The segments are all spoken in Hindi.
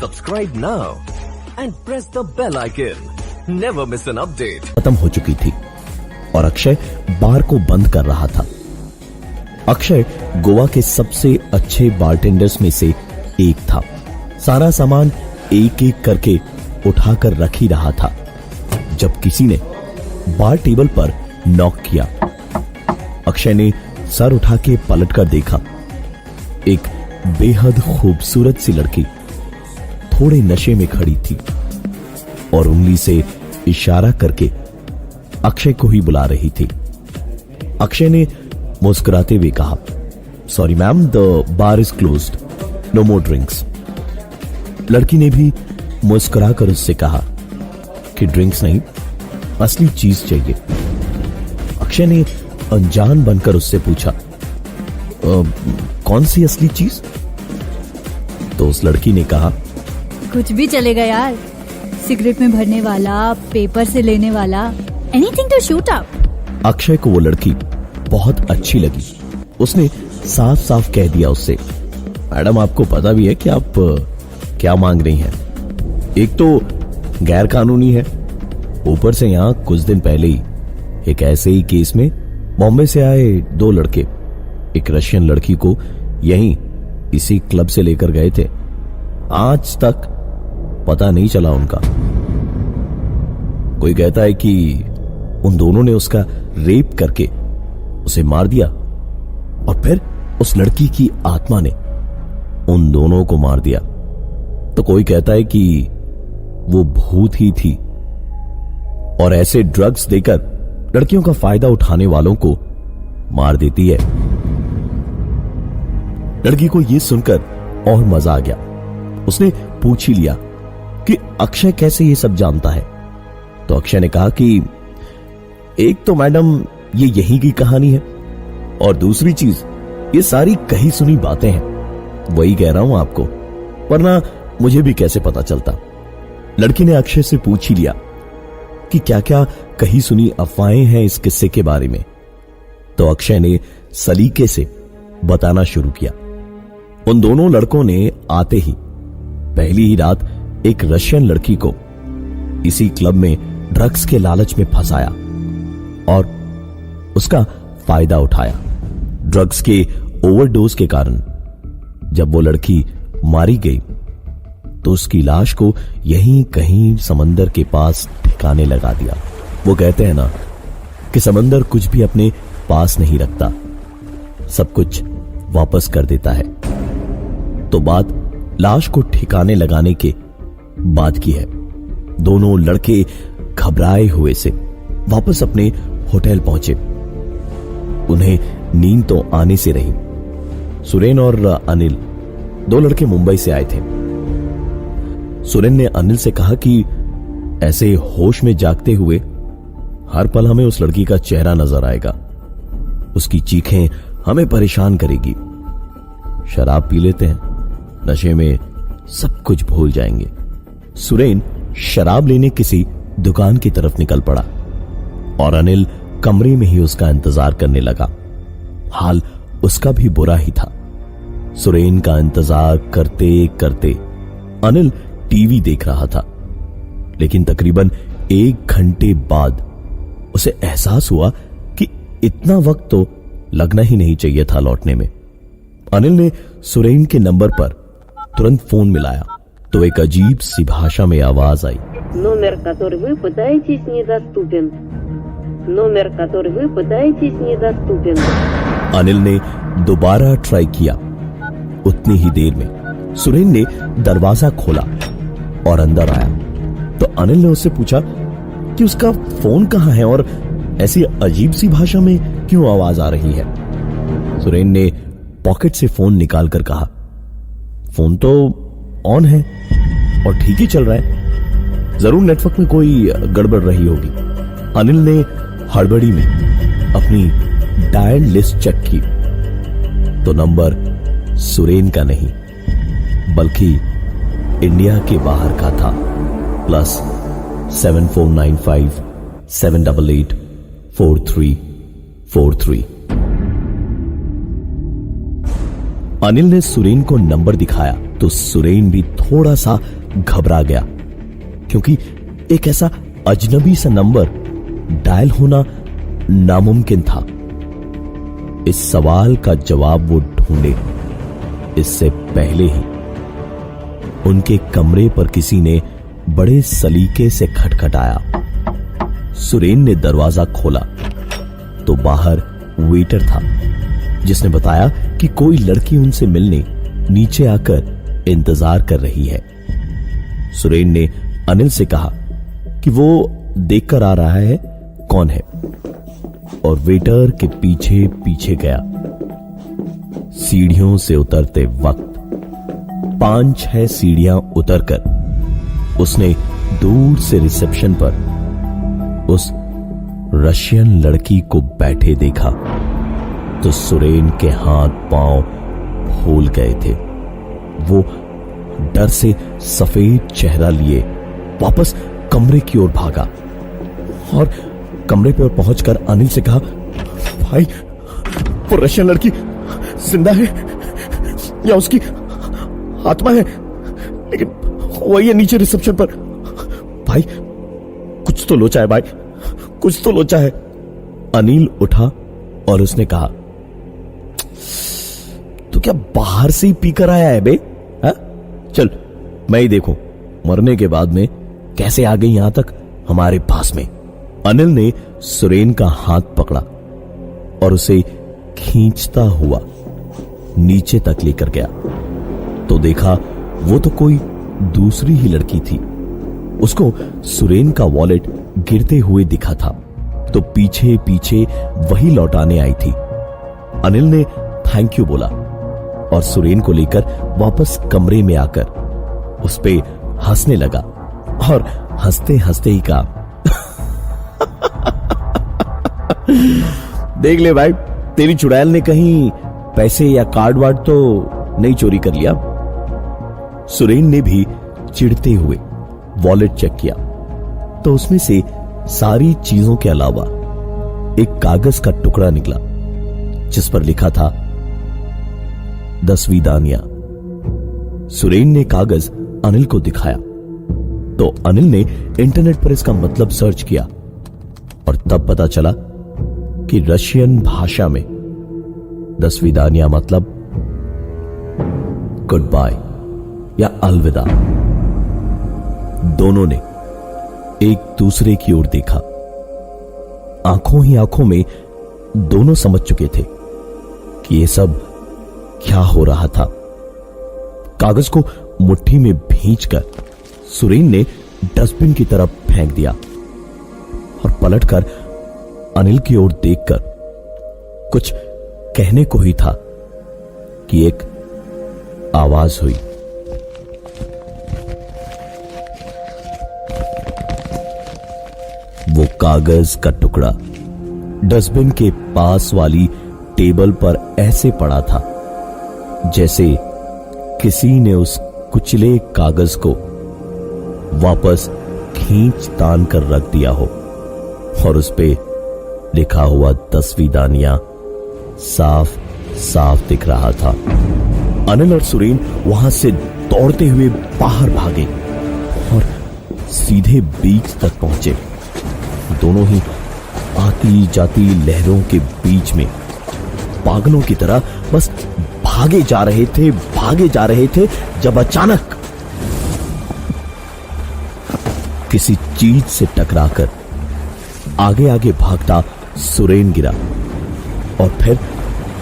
Subscribe now and press the bell icon. Never miss an update. खत्म हो चुकी थी और अक्षय बार को बंद कर रहा था। अक्षय गोवा के सबसे अच्छे बारटेंडर्स में से एक था। सारा सामान एक एक करके उठाकर रख ही रहा था जब किसी ने बार टेबल पर नॉक किया। अक्षय ने सर उठा के पलट कर देखा। एक बेहद खूबसूरत सी लड़की थोड़े नशे में खड़ी थी और उंगली से इशारा करके अक्षय को ही बुला रही थी। अक्षय ने मुस्कुराते हुए कहा, sorry ma'am, the bar is closed, no more drinks. लड़की ने भी मुस्कुरा कर उससे कहा कि ड्रिंक्स नहीं, असली चीज चाहिए। अक्षय ने अनजान बनकर उससे पूछा, कौन सी असली चीज? तो उस लड़की ने कहा, कुछ भी चलेगा यार, सिगरेट में भरने वाला, पेपर से लेने वाला, anything to shoot up. Akshay को वो लड़की बहुत अच्छी लगी। उसने साफ साफ कह दिया उससे, मैडम आपको पता भी है कि आप क्या मांग रही हैं। एक तो गैर कानूनी है, ऊपर से यहां कुछ दिन पहले ही एक ऐसे ही केस में बॉम्बे से आए दो लड़के एक रशियन लड़की को यहीं इसी क्लब से लेकर गए थे। आज तक पता नहीं चला उनका। कोई कहता है कि उन दोनों ने उसका रेप करके उसे मार दिया और फिर उस लड़की की आत्मा ने उन दोनों को मार दिया। तो कोई कहता है कि वो भूत ही थी और ऐसे ड्रग्स देकर लड़कियों का फायदा उठाने वालों को मार देती है। लड़की को यह सुनकर और मजा आ गया। उसने पूछ ही लिया कि अक्षय कैसे ये सब जानता है। तो अक्षय ने कहा कि एक तो मैडम ये यहीं की कहानी है और दूसरी चीज ये सारी कही सुनी बातें हैं। वही कह रहा हूं आपको, वरना मुझे भी कैसे पता चलता। लड़की ने अक्षय से पूछ ही लिया कि क्या क्या कही सुनी अफवाहें हैं इस किस्से के बारे में। तो अक्षय ने सलीके से बताना शुरू किया। उन दोनों लड़कों ने आते ही पहली ही रात एक रशियन लड़की को इसी क्लब में ड्रग्स के लालच में फंसाया और उसका फायदा उठाया। ड्रग्स के ओवरडोज के कारण जब वो लड़की मारी गई तो उसकी लाश को यहीं कहीं समंदर के पास ठिकाने लगा दिया। वो कहते हैं ना कि समंदर कुछ भी अपने पास नहीं रखता, सब कुछ वापस कर देता है। तो बात लाश को ठिकाने लगाने के बाद की है। दोनों लड़के घबराए हुए से वापस अपने होटल पहुंचे। उन्हें नींद तो आने से रही। सुरेन और अनिल, दो लड़के मुंबई से आए थे। सुरेन ने अनिल से कहा कि ऐसे होश में जागते हुए हर पल हमें उस लड़की का चेहरा नजर आएगा, उसकी चीखें हमें परेशान करेगी। शराब पी लेते हैं, नशे में सब कुछ भूल जाएंगे। सुरेन शराब लेने किसी दुकान की तरफ निकल पड़ा और अनिल कमरे में ही उसका इंतजार करने लगा। हाल उसका भी बुरा ही था। सुरेन का इंतजार करते करते अनिल टीवी देख रहा था, लेकिन तकरीबन 1 घंटे बाद उसे एहसास हुआ कि इतना वक्त तो लगना ही नहीं चाहिए था लौटने में। अनिल ने सुरेन के नंबर पर तुरंत फोन मिलाया तो एक अजीब सी भाषा में आवाज आई, नंबर который вы пытаетесь недоступен। नंबर который вы पताएचीज недоступен। अनिल ने दोबारा ट्राई किया। उतनी ही देर में सुरेन ने दरवाजा खोला और अंदर आया। तो अनिल ने उससे पूछा कि उसका फोन कहाँ है और ऐसी अजीब सी भाषा में क्यों आवाज आ रही है। सुरेन ने पॉकेट से फोन निकालकर कहा, फोन तो ऑन है और ठीक ही चल रहा है, जरूर नेटवर्क में कोई गड़बड़ रही होगी। अनिल ने हड़बड़ी में अपनी डायल लिस्ट चेक की तो नंबर सुरेन का नहीं बल्कि इंडिया के बाहर का था, +7495 788 4343। अनिल ने सुरेन को नंबर दिखाया तो सुरेन भी थोड़ा सा घबरा गया, क्योंकि एक ऐसा अजनबी सा नंबर डायल होना नामुमकिन था। इस सवाल का जवाब वो ढूंढे इससे पहले ही उनके कमरे पर किसी ने बड़े सलीके से खटखटाया। सुरेन ने दरवाजा खोला तो बाहर वेटर था, जिसने बताया कि कोई लड़की उनसे मिलने नीचे आकर इंतजार कर रही है। सुरेन ने अनिल से कहा कि वो देखकर आ रहा है कौन है, और वेटर के पीछे पीछे गया। सीढ़ियों से उतरते वक्त 5-6 सीढ़ियां उतरकर उसने दूर से रिसेप्शन पर उस रशियन लड़की को बैठे देखा तो सुरेन के हाथ पांव फूल गए थे। वो डर से सफेद चेहरा लिए वापस कमरे की ओर भागा और कमरे पर पहुंचकर अनिल से कहा, भाई वो रशियन लड़की जिंदा है या उसकी आत्मा है? लेकिन वही है नीचे रिसेप्शन पर। भाई कुछ तो लोचा है, भाई कुछ तो लोचा है। अनिल उठा और उसने कहा, तू क्या बाहर से ही पीकर आया है बे? हा? चल मैं ही देखूं मरने के बाद में कैसे आ गई यहां तक हमारे पास में। अनिल ने सुरेन का हाथ पकड़ा और उसे खींचता हुआ नीचे तक लेकर गया तो देखा वो तो कोई दूसरी ही लड़की थी। उसको सुरेन का वॉलेट गिरते हुए दिखा था तो पीछे पीछे वही लौटाने आई थी। अनिल ने थैंक यू बोला और सुरेन को लेकर वापस कमरे में आकर उस पे हंसने लगा और हंसते हंसते ही कहा, देख ले भाई, तेरी चुड़ैल ने कहीं पैसे या कार्ड वार्ड तो नहीं चोरी कर लिया? सुरेन ने भी चिढ़ते हुए वॉलेट चेक किया तो उसमें से सारी चीजों के अलावा एक कागज का टुकड़ा निकला जिस पर लिखा था 10वीं दानिया। सुरेन ने कागज अनिल को दिखाया तो अनिल ने इंटरनेट पर इसका मतलब सर्च किया और तब पता चला कि रशियन भाषा में 10वीं दानिया मतलब गुड बाय या अलविदा। दोनों ने एक दूसरे की ओर देखा। आंखों ही आंखों में दोनों समझ चुके थे कि ये सब क्या हो रहा था। कागज को मुट्ठी में भींचकर सुरेन ने डस्टबिन की तरफ फेंक दिया और पलटकर अनिल की ओर देखकर कुछ कहने को ही था कि एक आवाज हुई, वो कागज का टुकड़ा डस्टबिन के पास वाली टेबल पर ऐसे पड़ा था जैसे किसी ने उस कुचले कागज को वापस खींच तान कर रख दिया हो और उस पे लिखा हुआ 10वीं दानिया साफ साफ दिख रहा था। अनिल और सुरेन वहां से दौड़ते हुए बाहर भागे और सीधे बीच तक पहुंचे। दोनों ही आती जाती लहरों के बीच में पागलों की तरह बस भागे जा रहे थे जब अचानक किसी चीज से टकराकर आगे आगे भागता सुरेन गिरा और फिर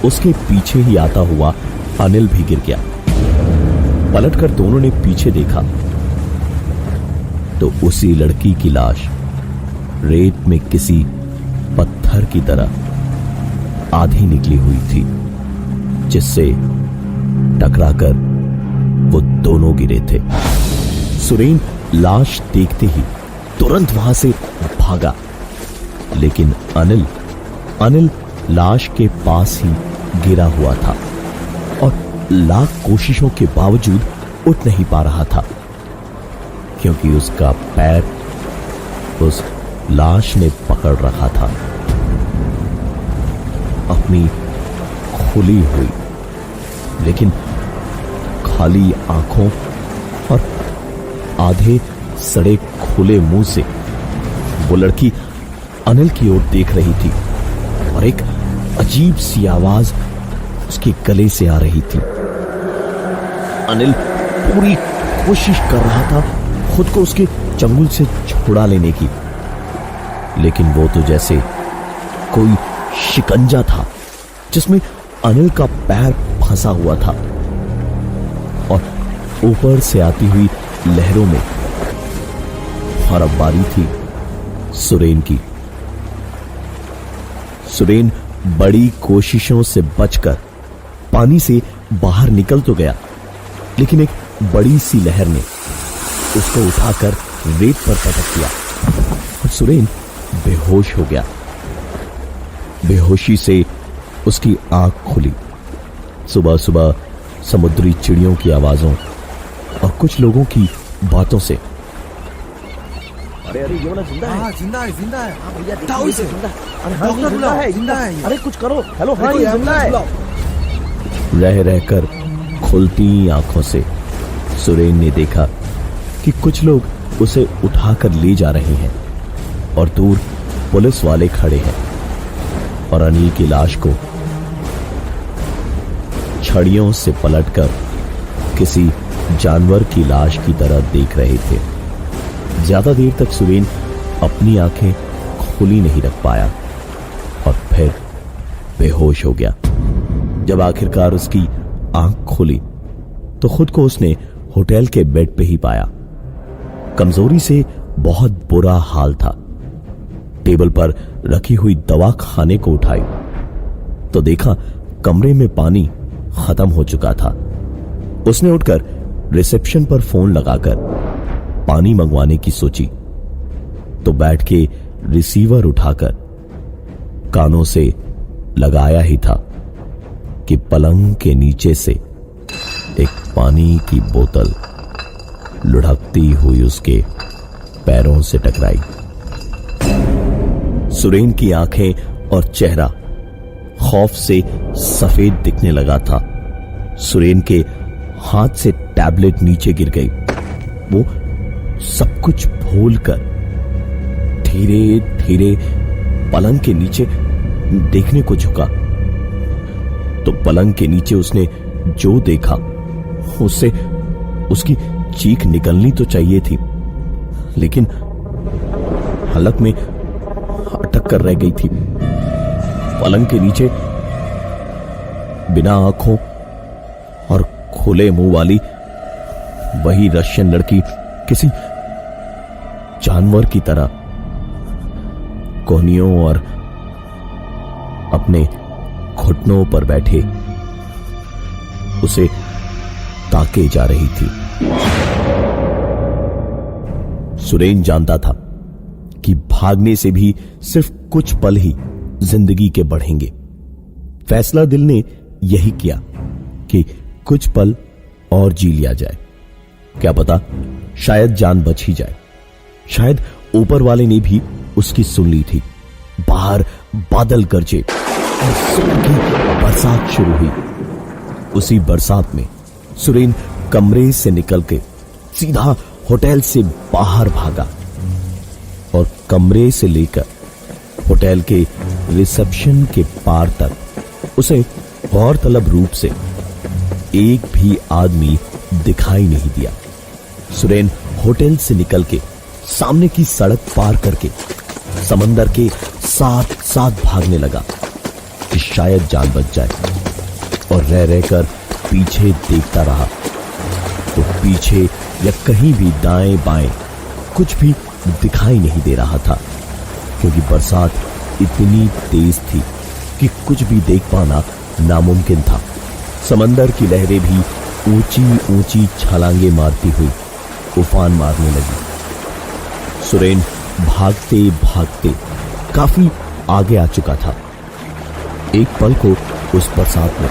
उसके पीछे ही आता हुआ अनिल भी गिर गया। पलटकर दोनों ने पीछे देखा तो उसी लड़की की लाश रेत में किसी पत्थर की तरह आधी निकली हुई थी जिससे टकराकर वो दोनों गिरे थे। सुरेन लाश देखते ही तुरंत वहां से भागा, लेकिन अनिल लाश के पास ही गिरा हुआ था और लाख कोशिशों के बावजूद उठ नहीं पा रहा था क्योंकि उसका पैर उस लाश ने पकड़ रखा था। अपनी खुली हुई लेकिन खाली आंखों और आधे सड़े खुले मुंह से वो लड़की अनिल की ओर देख रही थी और एक अजीब सी आवाज उसके गले से आ रही थी। अनिल पूरी कोशिश कर रहा था खुद को उसके चंगुल से छुड़ा लेने की, लेकिन वो तो जैसे कोई शिकंजा था जिसमें अनिल का पैर फंसा हुआ था और ऊपर से आती हुई लहरों में। और अब बारी थी सुरेन की। सुरेन बड़ी कोशिशों से बचकर पानी से बाहर निकल तो गया, लेकिन एक बड़ी सी लहर ने उसको उठाकर रेत पर पटक दिया और सुरेन बेहोश हो गया। बेहोशी से उसकी आंख खुली। सुबह सुबह समुद्री चिड़ियों की आवाजों और कुछ लोगों की बातों से। अरे अरे ये वाला जिंदा है। जिंदा है, जिंदा है। हाँ भैया उठाओ इसे। अरे डॉक्टर बुलाओ, जिंदा है ये। अरे कुछ करो। हेलो हाँ, ये जिंदा है। रह रहकर खुलती आंखों से सुरेन ने देखा कि कुछ लोग उसे उठाकर ले जा रहे हैं और दूर पुलिस वाले खड़े हैं और अनिल की लाश को छड़ियों से पलटकर किसी जानवर की लाश की तरह देख रहे थे। ज्यादा देर तक सुरेन अपनी आंखें खुली नहीं रख पाया और फिर बेहोश हो गया। जब आखिरकार उसकी आंख खुली तो खुद को उसने होटल के बेड पे ही पाया। कमजोरी से बहुत बुरा हाल था। टेबल पर रखी हुई दवा खाने को उठाई तो देखा कमरे में पानी खत्म हो चुका था। उसने उठकर रिसेप्शन पर फोन लगाकर पानी मंगवाने की सोची तो बैठ के रिसीवर उठाकर कानों से लगाया ही था कि पलंग के नीचे से एक पानी की बोतल लुढ़कती हुई उसके पैरों से टकराई। सुरेन की आंखें और चेहरा खौफ से सफेद दिखने लगा था। सुरेन के हाथ से टैबलेट नीचे गिर गई। वो सब कुछ भूलकर धीरे धीरे पलंग के नीचे देखने को झुका तो पलंग के नीचे उसने जो देखा उससे उसकी चीख निकलनी तो चाहिए थी, लेकिन हलक में अटक कर रह गई थी। पलंग के नीचे बिना आंखों और खुले मुंह वाली वही रशियन लड़की किसी जानवर की तरह कोहनियों और अपने घुटनों पर बैठे उसे ताके जा रही थी। सुरेन जानता था कि भागने से भी सिर्फ कुछ पल ही जिंदगी के बढ़ेंगे। फैसला दिल ने यही किया कि कुछ पल और जी लिया जाए। क्या पता शायद जान बच ही जाए। शायद ऊपर वाले ने भी उसकी सुन ली थी। बाहर बादल गरजे और जोर की बरसात शुरू हुई। उसी बरसात में सुरेन कमरे से निकल के सीधा होटल से बाहर भागा और कमरे से लेकर होटल के रिसेप्शन के पार तक उसे गौरतलब रूप से एक भी आदमी दिखाई नहीं दिया। सुरेन होटल से निकल के सामने की सड़क पार करके समंदर के साथ साथ भागने लगा कि शायद जान बच जाए, और रह रहकर पीछे देखता रहा तो पीछे या कहीं भी दाएं बाएं कुछ भी दिखाई नहीं दे रहा था, क्योंकि बरसात इतनी तेज थी कि कुछ भी देख पाना नामुमकिन था। समंदर की लहरें भी ऊंची ऊंची छलांगे मारती हुई उफान मारने लगी। सुरेन भागते भागते काफी आगे आ चुका था। एक पल को उस बरसात में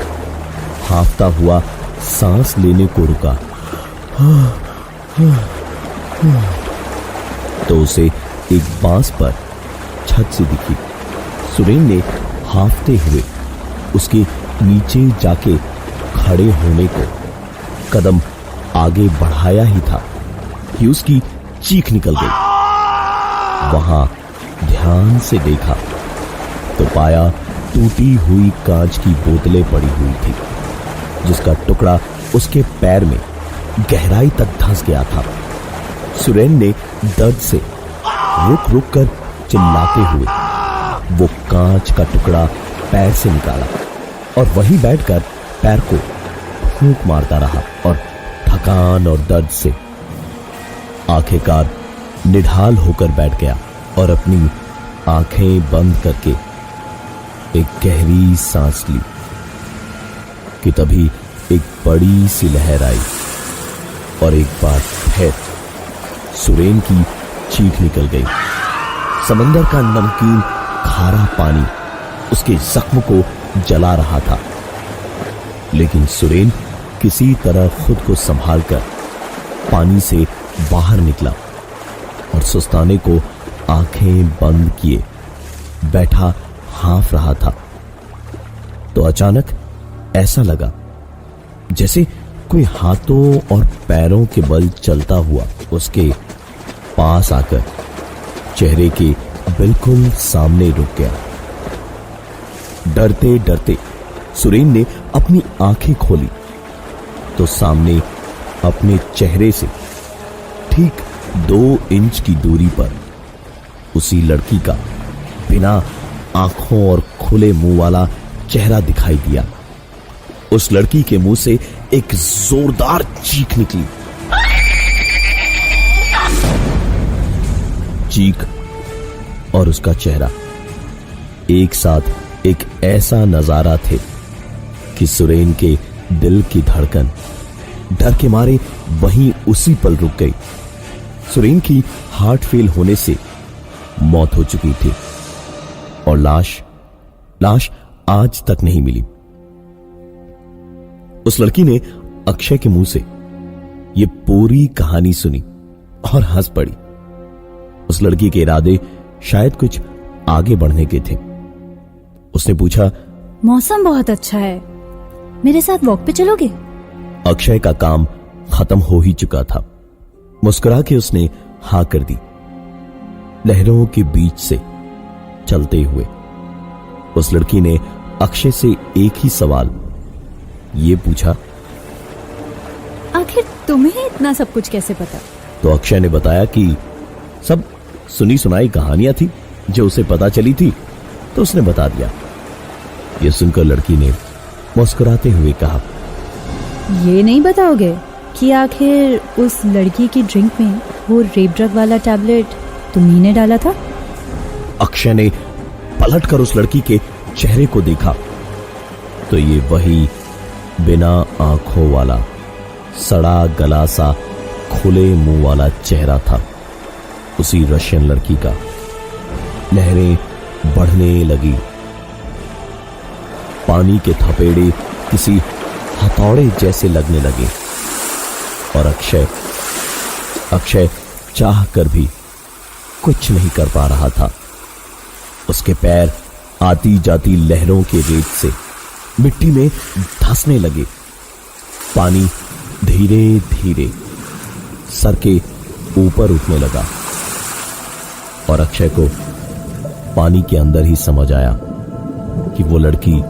हाफता हुआ सांस लेने को रुका तो उसे एक बांस पर छत से दिखी। सुरेन ने हाफते हुए उसके नीचे जाके खड़े होने को कदम आगे बढ़ाया ही था कि उसकी चीख निकल गई। वहां ध्यान से देखा तो पाया टूटी हुई कांच की बोतलें पड़ी हुई थी, जिसका टुकड़ा उसके पैर में गहराई तक धंस गया था। सुरेन ने दर्द से रुक रुक कर चिल्लाते हुए वो कांच का टुकड़ा पैर से निकाला और वहीं बैठकर पैर को फूंक मारता रहा और थकान और दर्द से आखिरकार निढाल होकर बैठ गया और अपनी आंखें बंद करके एक गहरी सांस ली कि तभी एक बड़ी सी लहर आई और एक बार फिर सुरेन की चीख निकल गई। समंदर का नमकीन खारा पानी उसके जख्म को जला रहा था, लेकिन सुरेन किसी तरह खुद को संभालकर पानी से बाहर निकला और सुस्ताने को आंखें बंद किए बैठा हाँफ रहा था। तो अचानक ऐसा लगा जैसे कोई हाथों और पैरों के बल चलता हुआ उसके पास आकर चेहरे के बिल्कुल सामने रुक गया। डरते डरते सुरेन ने अपनी आंखें खोली तो सामने अपने चेहरे से ठीक 2 इंच की दूरी पर उसी लड़की का बिना आंखों और खुले मुंह वाला चेहरा दिखाई दिया। उस लड़की के मुंह से एक जोरदार चीख निकली। चीख और उसका चेहरा एक साथ एक ऐसा नजारा थे कि सुरेन के दिल की धड़कन डर के मारे वहीं उसी पल रुक गई। सुरेन की हार्ट फेल होने से मौत हो चुकी थी और लाश आज तक नहीं मिली। उस लड़की ने अक्षय के मुंह से ये पूरी कहानी सुनी और हंस पड़ी। उस लड़की के इरादे शायद कुछ आगे बढ़ने के थे। उसने पूछा, मौसम बहुत अच्छा है, मेरे साथ वॉक पे चलोगे? अक्षय का काम खत्म हो ही चुका था। मुस्कुरा के उसने हाँ कर दी। लहरों के बीच से चलते हुए उस लड़की ने अक्षय से एक ही सवाल ये पूछा, आखिर तुम्हें इतना सब कुछ कैसे पता? तो अक्षय ने बताया कि सब सुनी सुनाई कहानियां थी जो उसे पता चली थी, तो उसने बता दिया। यह सुनकर लड़की ने मुस्कुराते हुए कहा, ये नहीं बताओगे कि आखिर उस लड़की की ड्रिंक में वो रेप ड्रग वाला टैबलेट तुम्ही ने डाला था? अक्षय ने पलटकर उस लड़की के चेहरे को देखा तो ये वही बिना आंखों वाला सड़ा गला सा खुले मुंह वाला चेहरा था उसी रशियन लड़की का। लहरें बढ़ने लगी। पानी के थपेड़े किसी हथौड़े जैसे लगने लगे और अक्षय चाह कर भी कुछ नहीं कर पा रहा था। उसके पैर आती जाती लहरों के रेत से मिट्टी में धंसने लगे। पानी धीरे धीरे सर के ऊपर उठने लगा और अक्षय को पानी के अंदर ही समझ आया कि वो लड़की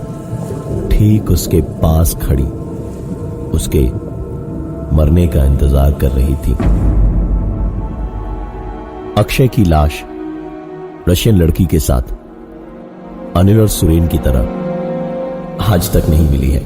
ठीक उसके पास खड़ी उसके मरने का इंतजार कर रही थी। अक्षय की लाश रशियन लड़की के साथ अनिल और सुरेन की तरह आज तक नहीं मिली है।